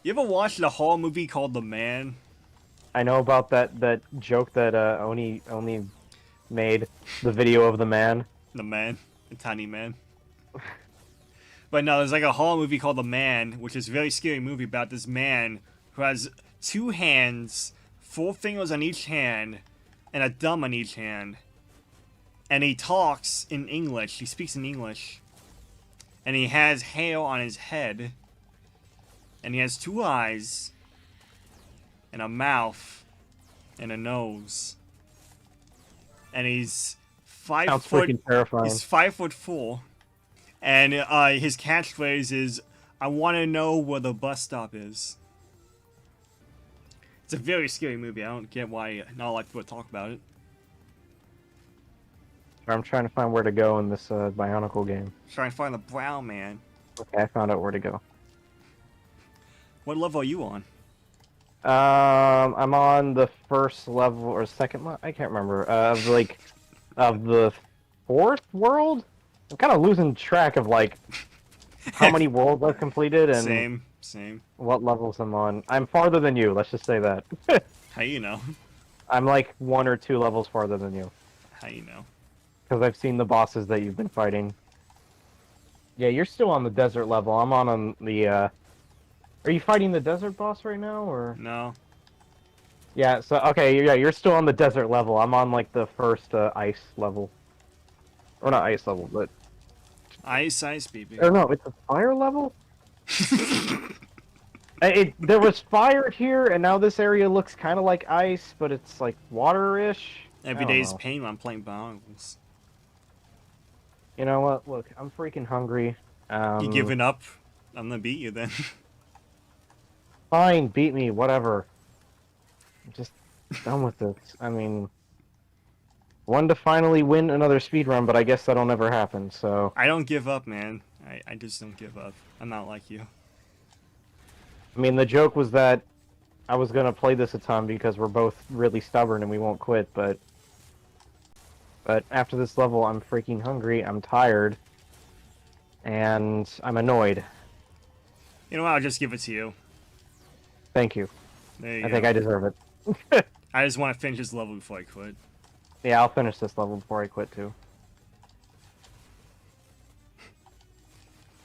You ever watched the horror movie called The Man? I know about that joke that Oni made, the video of the man. The Man, the tiny man. But no, there's like a horror movie called The Man, which is a very scary movie about this man who has 2 hands, 4 fingers on each hand, and a thumb on each hand. And he talks in English. He speaks in English. And he has hair on his head. And he has 2 eyes, and a mouth, and a nose. And he's Sounds freaking terrifying. He's 5'4", and his catchphrase is, "I want to know where the bus stop is." It's a very scary movie. I don't get why not a lot of people talk about it. I'm trying to find where to go in this Bionicle game. Trying to find the brown man. Okay, I found out where to go. What level are you on? I'm on the first level or second level. I can't remember. Of the 4th world. I'm kind of losing track of like how many worlds I've completed and Same. what levels I'm on. I'm farther than you. Let's just say that. How you know? I'm like 1 or 2 levels farther than you. How you know? Because I've seen the bosses that you've been fighting. Yeah, you're still on the desert level. I'm on the. Are you fighting the desert boss right now, or? No. Yeah. So okay, yeah, you're still on the desert level. I'm on like the first ice level, or not ice level, but. Ice, baby. Or no, it's a fire level. There was fire here, and now this area looks kind of like ice, but it's like water-ish. Every day's pain when I'm playing Bionicles. You know what? Look, I'm freaking hungry. You giving up? I'm gonna beat you then. Fine, beat me, whatever. I'm just done with this. I mean, wanted to finally win another speedrun, but I guess that'll never happen, so... I don't give up, man. I just don't give up. I'm not like you. I mean, the joke was that I was gonna play this a ton because we're both really stubborn and we won't quit, but after this level, I'm freaking hungry, I'm tired, and I'm annoyed. You know what? I'll just give it to you. Thank you. There you I go. think I deserve it. I just want to finish this level before I quit. Yeah, I'll finish this level before I quit, too.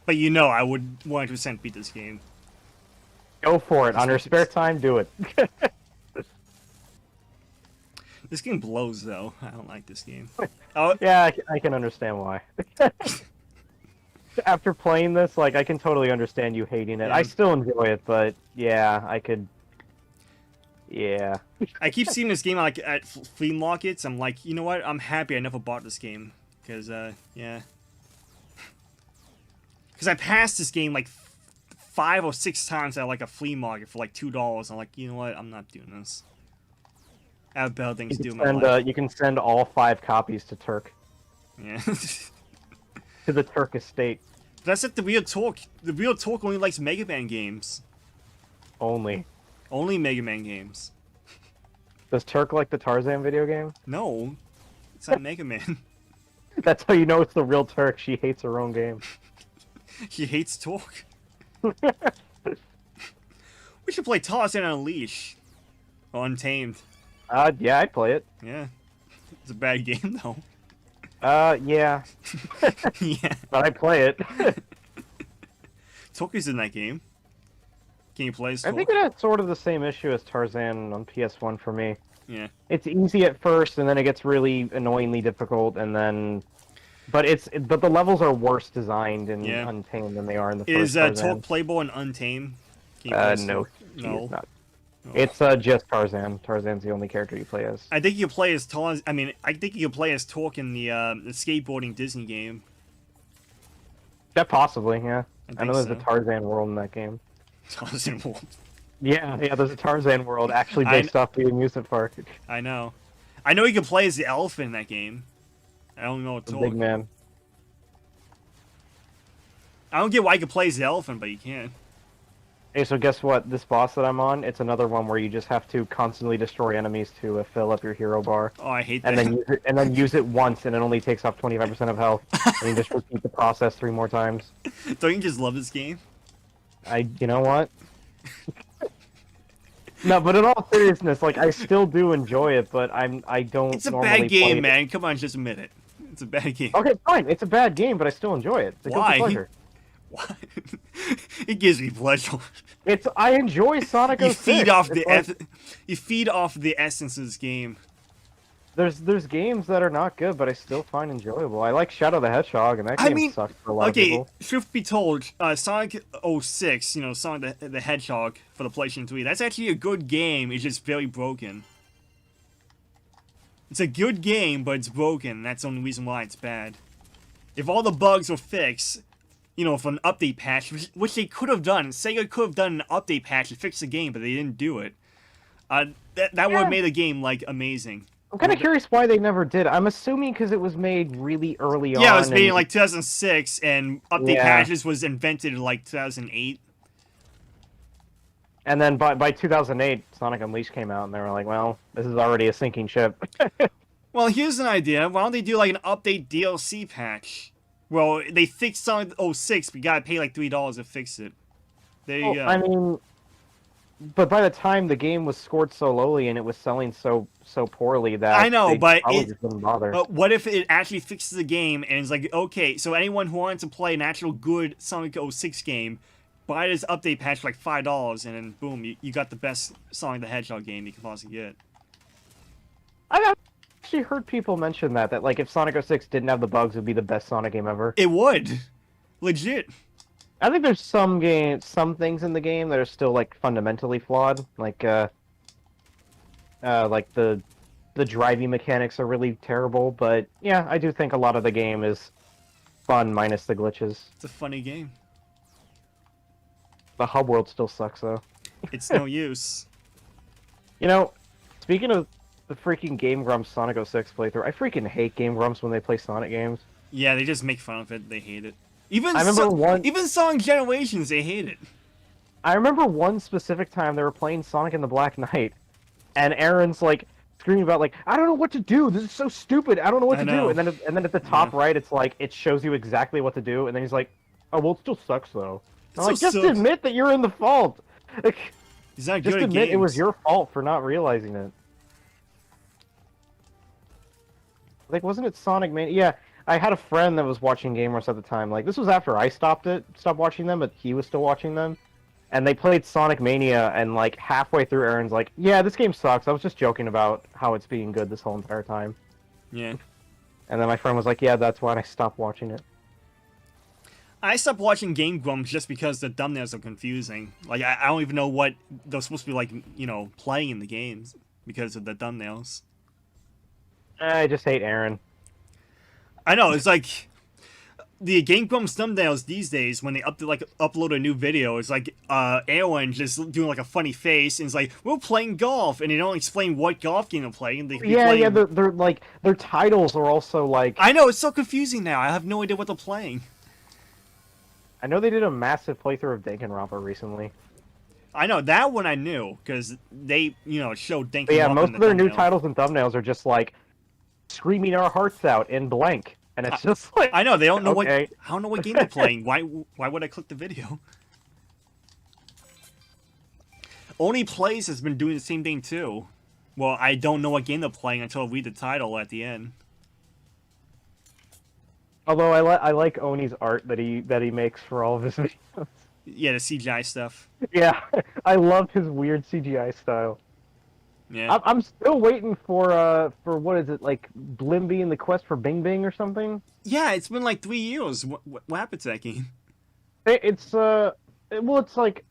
But you know I would 100% beat this game. Go for it. On your spare time, do it. This game blows, though. I don't like this game. Oh Yeah, I can understand why. After playing this, like, I can totally understand you hating it. Yeah. I still enjoy it, but yeah, I could... Yeah. I keep seeing this game like at flea markets. I'm like, you know what? I'm happy I never bought this game. Because, yeah. Because I passed this game like 5 or 6 times at like a flea market for like $2. I'm like, you know what? I'm not doing this. I have better things to do in my life. You can send all 5 copies to Turk. Yeah. To the Turk estate. That's like the real talk. The real talk only likes Mega Man games. Only. Only Mega Man games. Does Turk like the Tarzan video game? No. It's not Mega Man. That's how you know it's the real Turk. She hates her own game. She hates talk. We should play Tarzan on a Leash. Or Untamed. Yeah, I'd play it. Yeah. It's a bad game, though. Yeah. Yeah. But I play it. Talk is in that game. Can you play as I Talk? think it has sort of the same issue as Tarzan on PS1 for me. Yeah. It's easy at first, and then it gets really annoyingly difficult, and then... But the levels are worse designed in Untamed than they are in the first Is Tarzan. Talk playable in Untamed? Can you play as No. Talk? No. Not. No. It's just Tarzan. Tarzan's the only character you play as. I think you can play as Tarzan. I mean, I think you can play as Talk in the skateboarding Disney game. Yeah, possibly, yeah. I know there's so. a Tarzan world in that game. Tarzan World. Yeah, there's a Tarzan world actually based off the amusement park. I know. I know you can play as the elephant in that game. I don't know what The Talk. big man. I don't get why you can play as the elephant, but you can. Hey, so guess what? This boss that I'm on, it's another one where you just have to constantly destroy enemies to fill up your hero bar. Oh, I hate that. And then use it once, and it only takes off 25% of health. And you just repeat the process 3 more times. Don't you just love this game? You know what? No, but in all seriousness, like I still do enjoy it, but I don't It's a normally bad game, play man. Come on, just admit it. It's a bad game. it. Okay, fine. It's a bad game, but I still enjoy it. It's a guilty Why? pleasure. Why? It gives me pleasure. I enjoy Sonic You 06. feed off It's the like, you feed off the essence of this game. there's games that are not good, but I still find enjoyable. I like Shadow the Hedgehog, and that I game mean, sucks for a lot of okay, people. truth be told, Sonic 06, you know, Sonic the Hedgehog for the PlayStation 3, that's actually a good game, it's just very broken. It's a good game, but it's broken, that's the only reason why it's bad. If all the bugs were fixed, you know, for an update patch, which they could have done, Sega could have done an update patch to fix the game, but they didn't do it. That would have made the game, like, amazing. I'm kind of curious why they never did. I'm assuming because it was made really early on. Yeah, it was made in like 2006, and update Yeah. patches was invented in like 2008. And then by 2008, Sonic Unleashed came out, and they were like, well, this is already a sinking ship. Well, here's an idea. Why don't they do like an update DLC patch? Well, they fixed Sonic 06, but you gotta pay like $3 to fix it. There you go. I mean, but by the time the game was scored so lowly and it was selling so poorly that I know, they but probably just didn't bother. But what if it actually fixes the game and it's like, okay, so anyone who wants to play an actual good Sonic 06 game, buy this update patch for like $5, and then boom, you got the best Sonic the Hedgehog game you can possibly get. I've actually heard people mention that like if Sonic 06 didn't have the bugs, it would be the best Sonic game ever. It would, legit. I think there's some things in the game that are still like fundamentally flawed, like the driving mechanics are really terrible. But yeah, I do think a lot of the game is fun minus the glitches. It's a funny game. The hub world still sucks though. It's no use. You know, speaking of the freaking Game Grumps Sonic 06 playthrough, I freaking hate Game Grumps when they play Sonic games. Yeah, they just make fun of it. They hate it. Even I remember even Sonic Generations, they hate it. I remember one specific time they were playing Sonic and the Black Knight, and Aaron's like screaming about like, I don't know what to do. This is so stupid. I don't know what to do. And then at the top right, it's like it shows you exactly what to do, and then he's like, oh well, it still sucks though. I'm like, just admit that you're in the fault. Like, he's not just good at admit games. it was your fault for not realizing it. Like, wasn't it Sonic Mania? Yeah, I had a friend that was watching Gamers at the time. Like, this was after I stopped watching them, but he was still watching them. And they played Sonic Mania, and like halfway through, Aaron's like, "Yeah, this game sucks. I was just joking about how it's being good this whole entire time." Yeah. And then my friend was like, "Yeah, that's why I stopped watching it." I stopped watching Game Grumps just because the thumbnails are confusing. Like, I don't even know what they're supposed to be like, you know, playing in the games because of the thumbnails. I just hate Aaron. I know, it's like the Game Grumps thumbnails these days when they upload a new video. It's like Aaron just doing like a funny face and it's like, we're playing golf, and they don't explain what golf game they're playing. Yeah, they're like their titles are also like. I know, it's so confusing now. I have no idea what they're playing. I know they did a massive playthrough of Danganronpa recently. I know, that one I knew, because they, you know, showed Danganronpa. But yeah, most of their thumbnail. new titles and thumbnails are just like screaming our hearts out in blank, and it's just like I know they don't know okay. I don't know what game they're playing. Why would I click the video? Only Plays has been doing the same thing too. Well, I don't know what game they're playing until I read the title at the end. Although I like Oni's art that he makes for all of his videos. Yeah, the CGI stuff. Yeah, I love his weird CGI style. Yeah. I'm still waiting for what is it, like Blimby and the Quest for Bing Bing or something? Yeah, it's been like 3 years. What happened to that game? It's like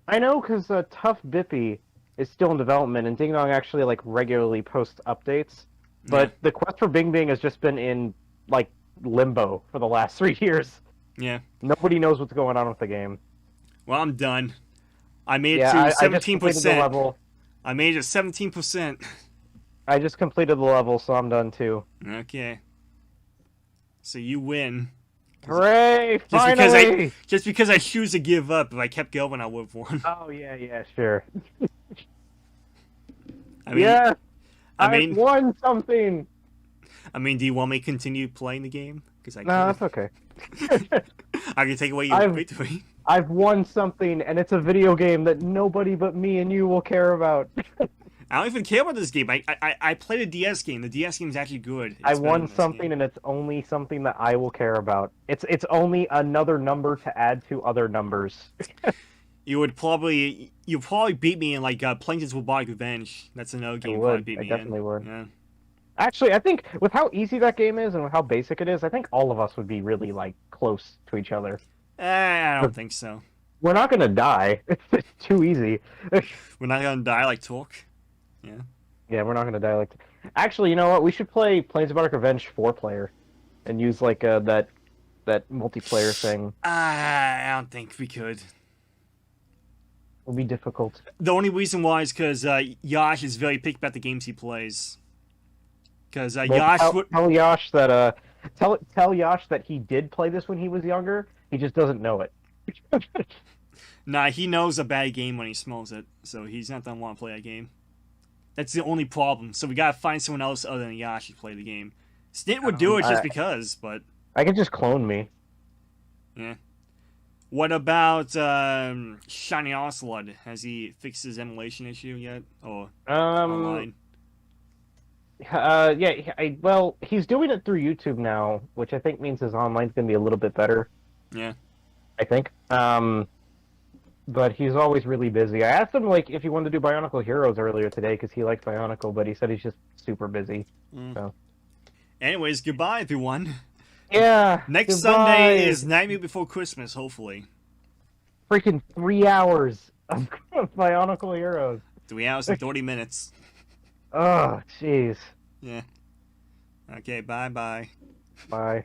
I know because Tough Bippy is still in development and Ding Dong actually like regularly posts updates, but the Quest for Bing Bing has just been in like limbo for the last 3 years. Yeah. Nobody knows what's going on with the game. Well, I'm done. I made it to 17%. I made it to 17%. I just completed the level, so I'm done too. Okay. So you win. Hooray! Finally! Just because I choose to give up. If I kept going, I would have won. Oh yeah, sure. I mean, yeah, I won something. I mean, do you want me to continue playing the game? Because No, that's okay. I can take away your victory. I've won something, and it's a video game that nobody but me and you will care about. I don't even care about this game. I played a DS game. The DS game is actually good. I It's better won than this something, game. and it's only something that I will care about. It's only another number to add to other numbers. You probably beat me in like Plankton's Robotic Revenge. That's another game I you probably would. beat I me definitely in. would. Yeah. Actually, I think with how easy that game is and with how basic it is, I think all of us would be really like close to each other. I don't But think so. we're not gonna die. It's too easy. We're not gonna die like Torque. Yeah. Yeah, we're not gonna die like. Actually, you know what? We should play Planes of Arctic Revenge 4-player, and use like that multiplayer thing. I don't think we could. It'll be difficult. The only reason why is because Yash is very picky about the games he plays. Because Well, Yash would. tell Yash that tell Yash that he did play this when he was younger. He just doesn't know it. Nah, he knows a bad game when he smells it, so he's not gonna want to play that game. That's the only problem. So we gotta find someone else other than Yash to play the game. Stint would do it just because, but I could just clone me. yeah. What about Shiny Ocelot? Has he fixed his emulation issue yet? Or online? Yeah. Well, he's doing it through YouTube now, which I think means his online's gonna be a little bit better. Yeah. I think. But he's always really busy. I asked him like if he wanted to do Bionicle Heroes earlier today because he likes Bionicle, but he said he's just super busy. So. Anyways, goodbye, everyone. Yeah. Next goodbye. Sunday is Nightmare Before Christmas, hopefully. Freaking 3 hours of Bionicle Heroes. 3 hours and 30 minutes. Oh, jeez. Yeah. Okay, bye-bye. Bye.